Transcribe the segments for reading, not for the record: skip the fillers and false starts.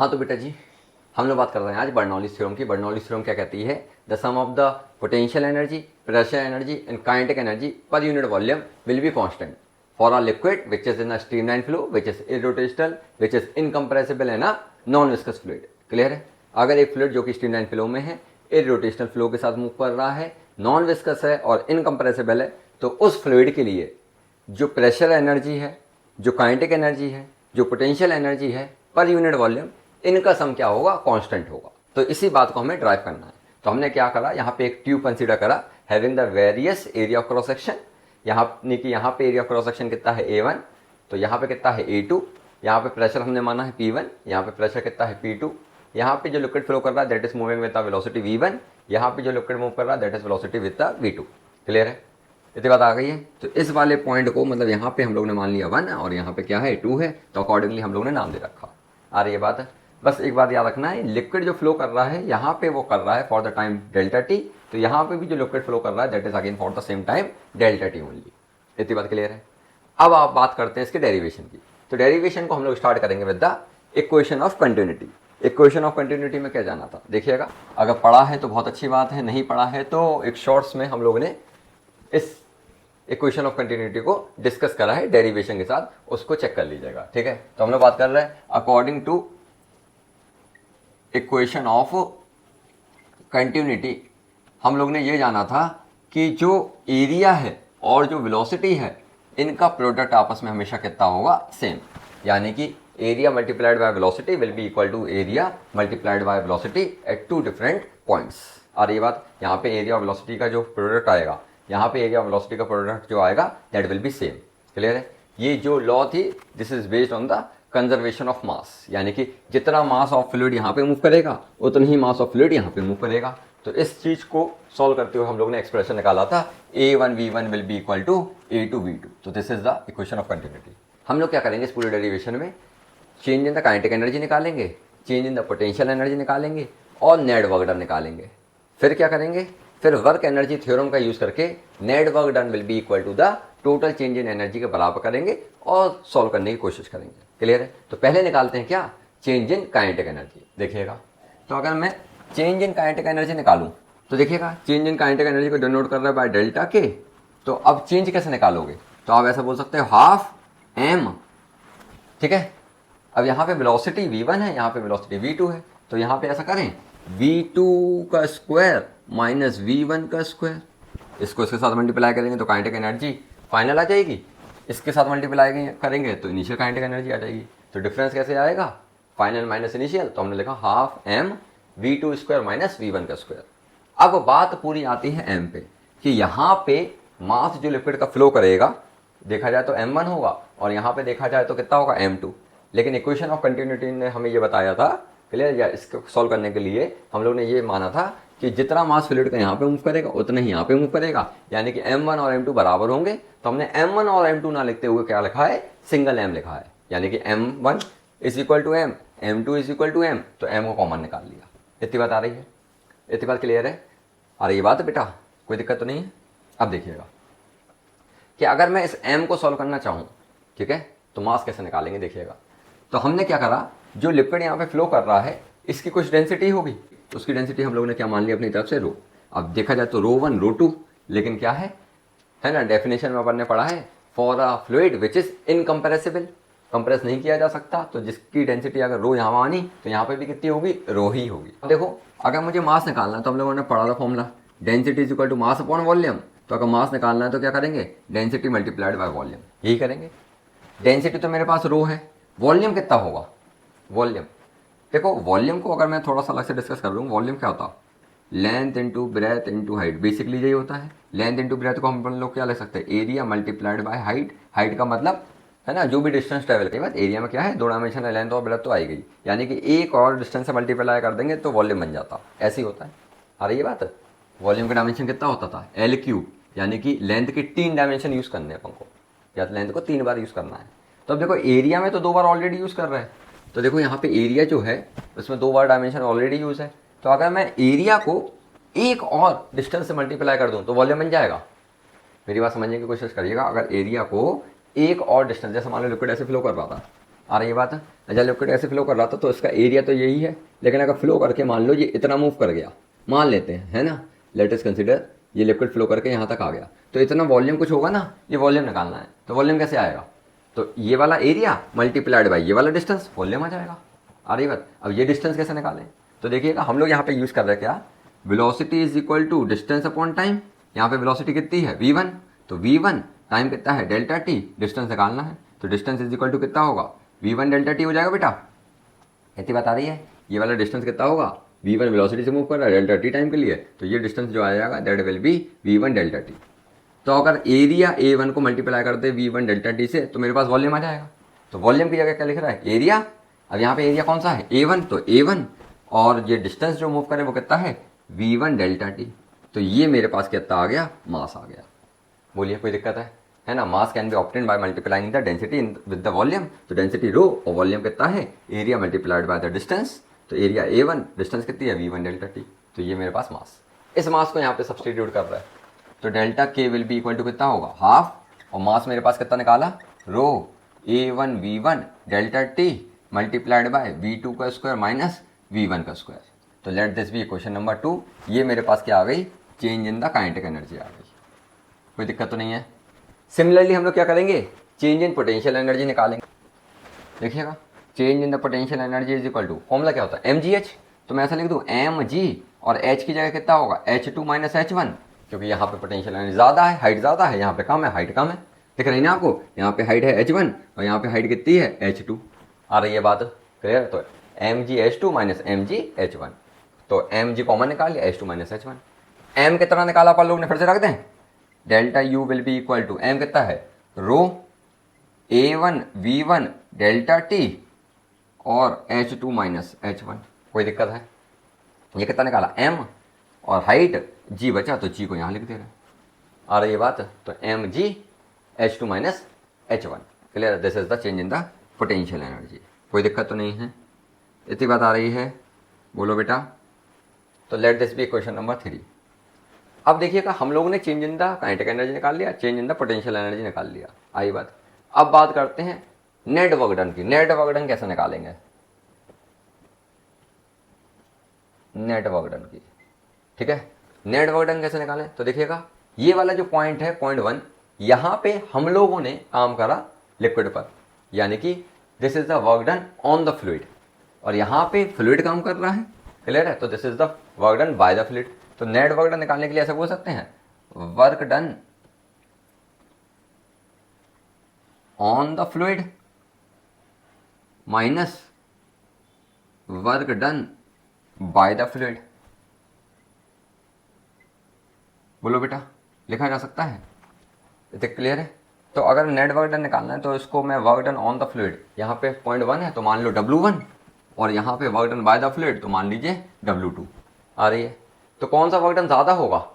हाँ तो बेटा जी, हम लोग बात कर रहे हैं आज बर्नौलीज थ्योरम की। बर्नौलीज थ्योरम क्या कहती है? The sum of the potential energy, pressure energy and kinetic energy per unit volume will be constant for a liquid which is in a streamline flow, which is irrotational, which is incompressible and a non viscous fluid. Clear है? अगर एक fluid जो कि streamline flow में है, irrotational flow के साथ move कर रहा है, नॉन विस्कस है और इनकम्प्रेसिबल है, तो उस फ्लूइड के लिए जो प्रेशर एनर्जी है, जो काइनेटिक एनर्जी है, जो पोटेंशियल एनर्जी है पर यूनिट वॉल्यूम, इनका सम क्या होगा? कांस्टेंट होगा। तो इसी बात को हमें ड्राइव करना है। तो हमने क्या करा, यहाँ पे एक ट्यूब कंसीडर करा having the various area of cross section. यहाँ कि यहाँ पे एरिया ऑफ क्रॉस सेक्शन कितना है? A1। तो यहाँ पे कितना है? A2। यहाँ पे प्रेशर हमने माना है P1। यहाँ पे प्रेशर कितना है? P2। यहाँ पे जो लिक्विड फ्लो कर रहा है that is moving with the velocity V1। यहाँ पे जो लिक्विड मूव कर रहा है that is velocity with the V2। Clear है? इतनी बात आ गई है। तो इस वाले पॉइंट को मतलब यहाँ पे हम लोग ने मान लिया 1 और यहाँ पे क्या है? 2 है। तो अकॉर्डिंगली हम लोग ने नाम दे रखा। आ रही है बात? बस एक बात याद रखना है, लिक्विड जो फ्लो कर रहा है यहाँ पे वो कर रहा है for the time delta T. तो यहाँ पे भी जो लिक्विड फ्लो कर रहा है that is again for the same time delta T only. इतनी बात क्लियर है? अब आप बात करते हैं इसके डेरिवेशन की। तो डेरिवेशन को हम लोग स्टार्ट करेंगे with the equation of continuity. Equation of continuity में क्या जाना था देखिएगा। अगर पढ़ा है तो बहुत अच्छी बात है, नहीं पढ़ा है तो एक शॉर्ट्स में हम लोग ने इस इक्वेशन ऑफ कंटिन्यूटी को डिस्कस करा है डेरिवेशन के साथ, उसको चेक कर लीजिएगा। ठीक है? तो हम लोग बात कर रहे हैं according to equation of continuity. हम लोग ने ये जाना था कि जो एरिया है और जो वेलोसिटी है इनका प्रोडक्ट आपस में हमेशा कितना होगा? सेम। यानी कि area multiplied by velocity will be equal to area multiplied by velocity at two different points. और ये बात यहाँ पे एरिया और वेलोसिटी का जो प्रोडक्ट आएगा, यहाँ पे एरिया वेलोसिटी का प्रोडक्ट जो आएगा that will be same. Clear है? ये जो लॉ थी this is based on the conservation of mass, यानी कि जितना मास ऑफ फ्लूइड यहाँ पे मूव करेगा उतना ही मास ऑफ फ्लूइड यहाँ पे मूव करेगा। तो इस चीज को सॉल्व करते हुए हम लोग ने एक्सप्रेशन निकाला था A1V1 will be equal to A2V2। तो this is the equation of continuity. हम लोग क्या करेंगे इस पूरे डेरिवेशन में? Change in the kinetic energy निकालेंगे, change in the potential energy निकालेंगे और नेट वर्क डन निकालेंगे। फिर क्या करेंगे? फिर वर्क एनर्जी थ्योरम का यूज करके net work done will be equal to the total change in energy के बराबर करेंगे और सॉल्व करने की कोशिश करेंगे। क्लियर है? तो पहले निकालते हैं क्या? Change in kinetic energy. देखिएगा, तो अगर मैं चेंज इन काइनेटिक एनर्जी निकालूं तो देखिएगा चेंज इन काइनेटिक एनर्जी को डिनोट कर रहा है बाय डेल्टा के। तो अब चेंज कैसे निकालोगे? तो आप ऐसा बोल सकते हो हाफ m। ठीक है? अब यहाँ पे वेलोसिटी V1 है, यहाँ पे वेलोसिटी V2 है। तो यहाँ पे ऐसा करें V2 का स्क्वायर माइनस V1 का स्क्वायर, इसको इसके साथ मल्टीप्लाई करेंगे तो काइनेटिक एनर्जी फाइनल आ जाएगी, इसके साथ मल्टीप्लाई करेंगे तो इनिशियल काइनेटिक एनर्जी आ जाएगी। तो डिफरेंस कैसे आएगा? Final minus initial. तो हमने लिखा half m V2 square minus V1 का स्क्वायर। अब बात पूरी आती है m पे कि यहाँ पे मास जो लिक्विड का फ्लो करेगा देखा जाए तो m1 होगा और यहाँ पे देखा जाए तो कितना होगा? m2। लेकिन इक्वेशन ऑफ कंटिन्यूटी ने हमें ये बताया था, क्लियर? या इसको सॉल्व करने के लिए हम लोग ने ये माना था कि जितना मास फ्लूइड का यहाँ पे मूव करेगा उतना ही यहाँ पे मूव करेगा, यानी कि m1 और m2 बराबर होंगे। तो हमने m1 और m2 ना लिखते हुए क्या लिखा है? सिंगल m लिखा है, यानी कि m1 is equal to m, m2 is equal to m। तो m को कॉमन निकाल लिया। इतनी बात आ रही है? इतनी बात क्लियर है? आ रही है बात बेटा? कोई दिक्कत तो नहीं है? अब देखिएगा कि अगर मैं इस m को सॉल्व करना चाहूँ, ठीक है, तो मास कैसे निकालेंगे देखिएगा। तो हमने क्या करा, जो लिक्विड यहाँ पे फ्लो कर रहा है इसकी कुछ डेंसिटी होगी, तो उसकी डेंसिटी हम लोगों ने क्या मान लिया अपनी तरफ से? रो। अब देखा जाए तो रो1 रो2, लेकिन क्या है ना, डेफिनेशन में अपन ने पढ़ा है for a fluid which is incompressible, compress नहीं किया जा सकता। तो जिसकी डेंसिटी अगर रो यहाँ मानी तो यहाँ पे भी कितनी होगी? रो ही होगी। अब देखो अगर मुझे मास निकालना है तो हम लोगों ने पढ़ा था formula density is equal to mass upon volume. तो अगर मास निकालना है तो क्या करेंगे? डेंसिटी मल्टीप्लाइड बाय वॉल्यूम, यही करेंगे। डेंसिटी तो मेरे पास रो है, वॉल्यूम कितना होगा? वॉल्यूम देखो, वॉल्यूम को अगर मैं थोड़ा सा अलग से डिस्कस कर लूँ, वॉल्यूम क्या होता है? Length into breadth into height, basically यही होता है। लेंथ इंटू ब्रेथ को हम लोग क्या लिख सकते हैं? Area multiplied by height. Height का मतलब है ना जो भी डिस्टेंस ट्रेवल के बाद एरिया में क्या है? 2 डायमेंशन है, लेंथ और ब्रेथ तो आई गई, यानी कि एक और डिस्टेंस से मल्टीप्लाई कर देंगे तो वॉल्यूम बन जाता। ऐसे ही होता है। आ रही है बात? वॉल्यूम का डायमेंशन कितना होता था? L3, यानी कि लेंथ के 3 डायमेंशन यूज करने अपन को, या लेंथ को 3 बार यूज करना है। तो अब देखो एरिया में तो 2 बार ऑलरेडी यूज कर रहे हैं, तो देखो यहाँ पे एरिया जो है उसमें 2 बार डायमेंशन ऑलरेडी यूज है। तो अगर मैं एरिया को एक और डिस्टेंस से मल्टीप्लाई कर दूं तो वॉल्यूम बन जाएगा। मेरी बात समझने की कोशिश करिएगा। अगर एरिया को एक और डिस्टेंस, जैसे मान लो लिक्विड ऐसे फ्लो कर रहा था, आ रही है बात। जब लिक्विड ऐसे फ्लो कर रहा था तो इसका एरिया तो यही है, लेकिन अगर फ्लो करके मान लो ये इतना मूव कर गया, मान लेते हैं, है ना, लेट अस कंसिडर ये लिक्विड फ्लो करके यहाँ तक आ गया, तो इतना वॉल्यूम कुछ होगा ना, ये वॉल्यूम निकालना है। तो वॉल्यूम कैसे आएगा, तो ये वाला एरिया मल्टीप्लाइड बाई ये वाला डिस्टेंस, वॉल्यूम आ जाएगा। आ रही बात। अब ये डिस्टेंस कैसे निकालें, तो देखिएगा हम लोग यहाँ पे यूज़ कर रहे हैं क्या, velocity is equal to distance upon time. यहाँ पे वेलोसिटी कितनी है v1, तो v1 टाइम कितना है डेल्टा t, डिस्टेंस निकालना है, तो डिस्टेंस इज इक्वल टू कितना होगा v1 डेल्टा t हो जाएगा बेटा। इतनी बात आ रही है। ये वाला डिस्टेंस कितना होगा, v1 वेलोसिटी से मूव कर रहा है डेल्टा t टाइम के लिए, तो ये डिस्टेंस जो आ जाएगा that will be v1 delta t। तो अगर एरिया a1 को मल्टीप्लाई करते v1 डेल्टा t से तो मेरे पास वॉल्यूम आ जाएगा। तो वॉल्यूम की जगह क्या लिख रहा है, एरिया। अब यहाँ पे एरिया कौन सा है a1, तो a1 और ये डिस्टेंस जो मूव करे वो कितना है v1 डेल्टा t। तो ये मेरे पास कितना आ गया, मास आ गया। बोलिए कोई दिक्कत है ना। मास can be obtained by multiplying the density with the volume. तो डेंसिटी रो और वॉल्यूम कितना है, area multiplied by the distance. तो एरिया a1, डिस्टेंस कितनी है v1 डेल्टा t। तो ये मेरे पास मास, इस मास को यहाँ पे सब्सटीट्यूट कर रहा है, तो delta k will be equal to कितना होगा, हाफ, और मास मेरे पास कितना निकाला, rho a1 v1 delta t multiplied by v2 का स्क्वायर माइनस v1 का स्क्वायर। तो let this be question number 2। ये मेरे पास क्या आ गई, change in the kinetic energy आ गई। कोई दिक्कत तो नहीं है। सिमिलरली हम लोग क्या करेंगे, चेंज इन पोटेंशियल एनर्जी निकालेंगे। देखिएगा, change in the potential energy is equal to, formula क्या होता है mgh। तो मैं ऐसा लिख दूँ mg और h की जगह कितना होगा h2 माइनस h1, क्योंकि यहाँ पे पोटेंशियल एनर्जी ज़्यादा है, हाइट ज़्यादा है, यहाँ पे कम है, हाइट कम है। दिख रही है ना आपको, यहाँ पे हाइट है h1 और यहाँ पे हाइट कितनी है h2। आ रही है बात क्लियर। तो mgh2 माइनस mgh1, तो mg कॉमन निकाल लिया, h2 माइनस h1। m कितना निकाला अपन लोग ने, फिर से रख दें, delta u will be equal to m कितना है, रो a1 v1 डेल्टा t और h2 माइनस h1। कोई दिक्कत है, ये कितना निकाला m, और हाइट g बचा तो g को यहाँ लिख दे रहे हैं। आ रही है बात। तो mg h2 minus h1 clear, this is the change in the potential energy. कोई दिक्कत तो नहीं है, इतनी बात आ रही है, बोलो बेटा। तो let this be question number 3। अब देखिएगा हम लोगों ने change in the kinetic energy निकाल लिया, change in the potential energy निकाल लिया, आई बात। अब बात करते हैं नेट वर्क डन की। नेट वर्क डन कैसे निकालेंगे, नेट वर्क डन की, ठीक है। नेट वर्क डन कैसे निकालें, तो देखिएगा ये वाला जो पॉइंट है पॉइंट 1, यहाँ पे हम लोगों ने काम करा लिक्विड पर, यानी कि this is the work done on the fluid, और यहाँ पे फ्लूइड काम कर रहा है, क्लियर है। तो this is the work done by the fluid. तो नेट वर्क डन निकालने के लिए ऐसा बोल सकते हैं, work done on the fluid minus work done by the fluid. बोलो बेटा, लिखा जा सकता है, इतने क्लियर है। तो अगर नेट वर्क डन निकालना है तो इसको मैं work done on the fluid, यहाँ पे पॉइंट 1 है तो मान लो W1, और यहाँ पे work done by the fluid तो मान लीजिए W2। आ रही है। तो कौन सा वर्क डन ज़्यादा होगा,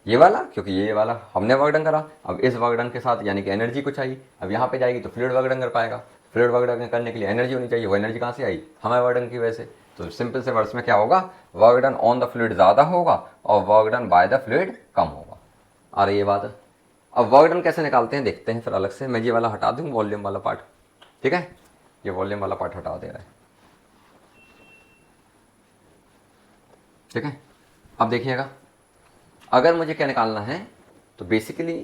ये वाला, क्योंकि ये वाला हमने वर्क डन करा। अब इस वर्क डन के साथ यानी कि एनर्जी को चाहिए, अब यहाँ पे जाएगी तो फ्लूइड वर्क डन कर पाएगा। फ्लूइड वर्क डन करने के लिए एनर्जी होनी चाहिए, वो एनर्जी कहाँ से आई, हमें वर्क डन की वजह से। तो सिंपल से वर्ड्स में क्या होगा, work done on the fluid ज़्यादा होगा और work done by the fluid कम होगा। आ रही है बात। अब वर्क डन कैसे निकालते हैं देखते हैं फिर अलग से। मैं ये वाला हटा दूँ, वॉल्यूम वाला पार्ट, ठीक है, ये वॉल्यूम वाला पार्ट हटा दे रहा है, ठीक है। अब देखिएगा, अगर मुझे क्या निकालना है तो basically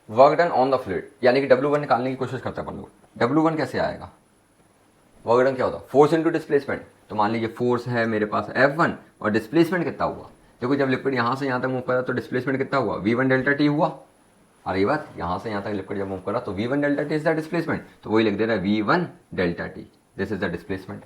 work done on the fluid, यानी कि W1 निकालने की कोशिश करते हैं अपन लोग। W1 कैसे आएगा, वर्क डन क्या होता है, फोर्स इनटू डिस्प्लेसमेंट। तो मान लीजिए फोर्स है मेरे पास F1 और डिस्प्लेसमेंट कितना हुआ, देखो जब लिक्विड यहाँ से यहाँ तक मूव करा तो डिस्प्लेसमेंट कितना हुआ, v1 डेल्टा t हुआ। अरे ये बात, यहाँ से यहाँ तक लिक्विड जब मूव करा तो v1 delta t is the displacement, तो वही लिख दे रहा है v1 delta t, this is the displacement.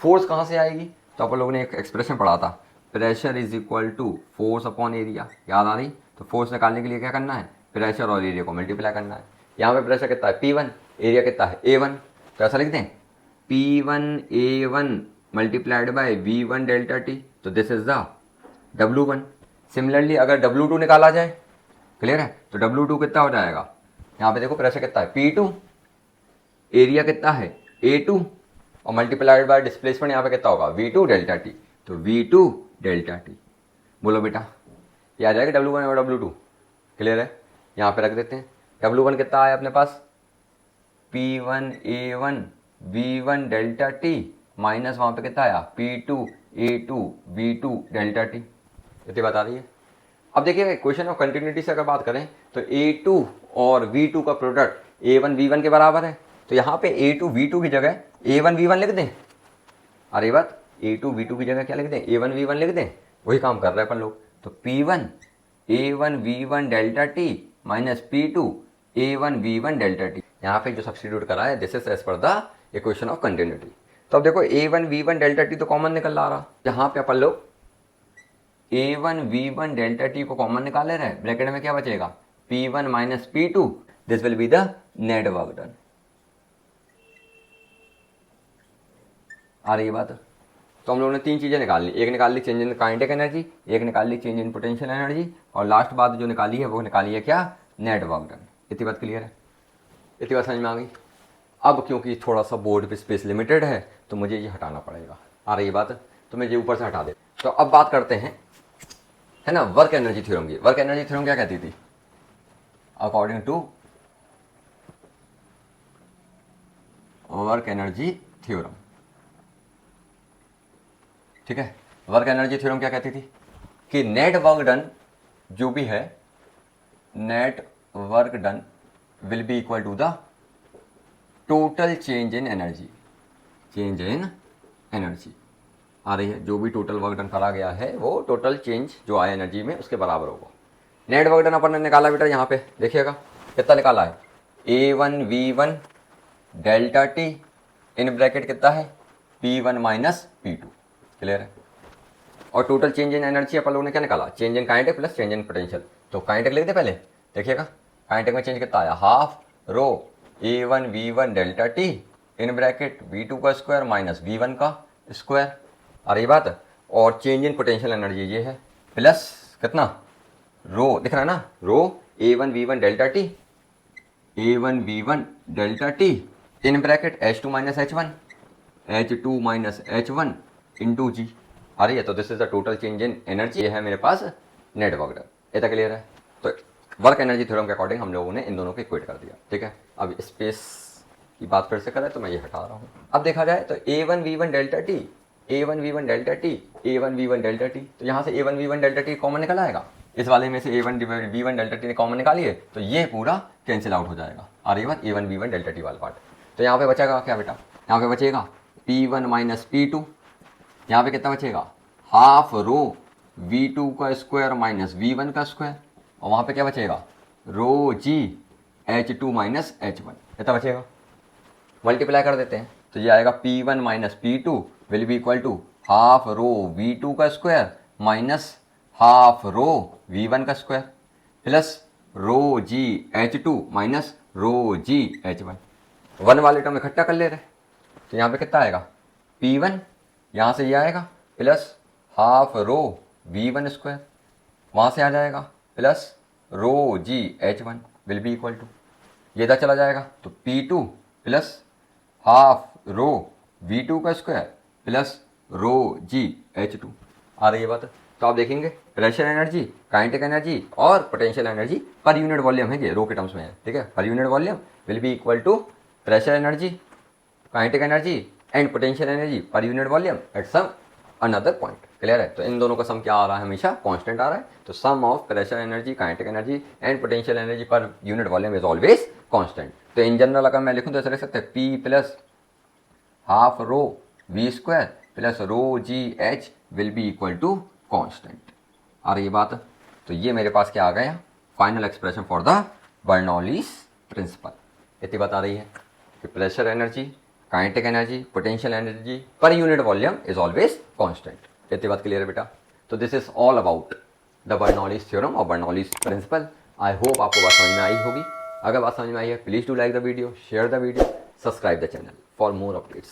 Force कहाँ से आएगी, तो अपन लोगों ने एक एक्सप्रेशन पढ़ा था, pressure is equal to force upon area, याद आ रही। तो फोर्स निकालने के लिए क्या करना है, प्रेशर और एरिया को मल्टीप्लाई करना है। यहाँ पे प्रेशर कितना है P1, एरिया कितना है A1, तो ऐसा लिख दें P1A1 multiplied by V1 delta t, तो this is the W1। Similarly अगर W2 निकाला जाए, क्लियर है, तो W2 कितना हो जाएगा, यहाँ पे देखो प्रेशर कितना है P2, एरिया कितना है A2 और मल्टीप्लाइड बाय डिस्प्लेसमेंट यहाँ पे कितना होगा V2 डेल्टा t, तो V2 डेल्टा t। बोलो बेटा, ये आ जाएगा W1 और W2, क्लियर है। यहाँ पे रख देते हैं, W1 कितना आया अपने पास, P1A1 V1 delta T minus वहाँ पे कितना आया P2A2 V2 डेल्टा टी, इतनी बात आ रही है। अब देखिए क्वेश्चन ऑफ कंटिन्यूटी से अगर बात करें तो A2 और V2 का प्रोडक्ट A1 V1 के बराबर है, तो यहाँ पे A2 V2 की जगह A1 V1 लिख दें। अरे बात A2 V2 की जगह क्या लिख दें, A1 V1 लिख दें, वही काम कर रहे हैं अपन लोग। तो P1 A1 V1 delta T minus P2 A1 V1 delta T, यहाँ पे जो सब्स्टिट्यूट करा है this is as per the equation of continuity. तो अब देखो A1 V1 डेल्टा टी तो कॉमन निकल रहा, यहाँ पे अपन लोग A1 V1 डेल्टा टी को कॉमन निकाले रहे, ब्रैकेट में क्या बचेगा P1 minus P2, this will be the net work done. आ रही बात, तो हम लोगों ने तीन चीजें निकाल ली, एक निकाल ली चेंज इन काइनेटिक एनर्जी, एक निकाल ली चेंज इन पोटेंशियल एनर्जी, और लास्ट बात जो निकाली है वो निकाली है क्या, नेट वर्क डन। इतनी बात क्लियर है, इतनी बात समझ में आ गई। अब क्योंकि थोड़ा सा बोर्ड पे स्पेस लिमिटेड है तो मुझे ये हटाना पड़ेगा, आ रही बात, तो मैं ये ऊपर से हटा दे। तो अब बात करते हैं, है ना, वर्क एनर्जी थ्योरम की। वर्क एनर्जी थ्योरम क्या कहती थी, according to work energy theorem, ठीक है, वर्क एनर्जी थ्योरम क्या कहती थी कि नेट वर्क डन जो भी है, net work done will be equal to the total change in energy, change in energy. आ रही है, जो भी टोटल वर्क डन करा गया है वो टोटल चेंज जो आया एनर्जी में उसके बराबर होगा। नेट वर्क डन अपन ने निकाला बेटा, यहाँ पे देखिएगा कितना निकाला है, A1 V1 delta T in bracket कितना है P1 माइनस P2, क्लियर है। और टोटल चेंज इन एनर्जी अपन लोगों ने क्या निकाला, change in kinetic plus change in potential. तो काइनेटिक लिख दे पहले, देखिएगा काइनेटिक में चेंज कितना आया, half rho A1 V1 delta T in bracket V2 का स्क्वायर माइनस V1 का स्क्वायर, आ रही बात। और चेंज इन पोटेंशियल एनर्जी ये है प्लस कितना, रो दिख रहा है ना, rho A1 V1 delta T, A1 V1 delta T in bracket H2 minus H1, H2 minus H1 into g, आ रही है। तो this is the total change in energy, ये है मेरे पास नेट वर्क डन, इतना क्लियर है। तो वर्क एनर्जी थ्योरम के अकॉर्डिंग हम लोगों ने इन दोनों को इक्वेट कर दिया, ठीक है। अब स्पेस की बात फिर से करें तो मैं ये हटा रहा हूँ। अब देखा जाए तो A1 V1 delta T, A1 V1 delta T, A1 V1 delta T, तो यहाँ से A1 V1 delta T common निकल आएगा, इस वाले में से A1 V1 डेल्टा टी ने कॉमन निकाली है, तो ये पूरा कैंसिल आउट हो जाएगा, आ रही बात, A1 V1 डेल्टा टी वाला पार्ट। तो यहाँ पे बचेगा क्या बेटा, यहाँ पे बचेगा P1 माइनस P2, यहाँ पे कितना बचेगा, हाफ रो V2 का स्क्वायर माइनस V1 का स्क्वायर, और वहाँ पे क्या बचेगा, रो जी H2 माइनस H1, इतना बचेगा। मल्टीप्लाई कर देते हैं तो ये आएगा P1 minus P2 will be equal to half rho V2 का square minus half rho V1 का square plus rho g H2 minus rho g H1। One वाले टर्म इकट्ठा कर ले रहे, तो यहाँ पे कितना आएगा, P1 यहाँ से ये आएगा plus half rho V1 square, वहाँ से आ जाएगा plus rho g H1 will be equal to, ये इधर चला जाएगा तो P2 plus half rho V2 का square plus rho g H2, आ रही है बात। तो आप देखेंगे प्रेशर एनर्जी, काइनेटिक एनर्जी और potential energy per unit volume है, ये रो के टर्म्स में है, ठीक है। Per unit volume will be equal to pressure energy, kinetic energy and potential energy per unit volume at some another point, clear है। तो इन दोनों का सम क्या आ रहा है, हमेशा कांस्टेंट आ रहा है। तो sum of pressure energy, kinetic energy and potential energy per unit volume is always constant. तो इन जनरल अगर मैं लिखूं तो ऐसे लिख सकते हैं P plus half rho V square plus rho g H will be equal to constant, आ रही है बात। तो ये मेरे पास क्या आ गया, final expression for the Bernoulli's principle. इतनी बात आ रही है कि pressure energy, kinetic energy, potential energy per unit volume is always constant. इतनी बात क्लियर है बेटा। तो this is all about the Bernoulli's theorem और बर्नौलीज प्रिंसिपल। आई होप आपको बात समझ में आई होगी। अगर बात समझ में आई है please do like the video, share the video, subscribe the channel for more updates.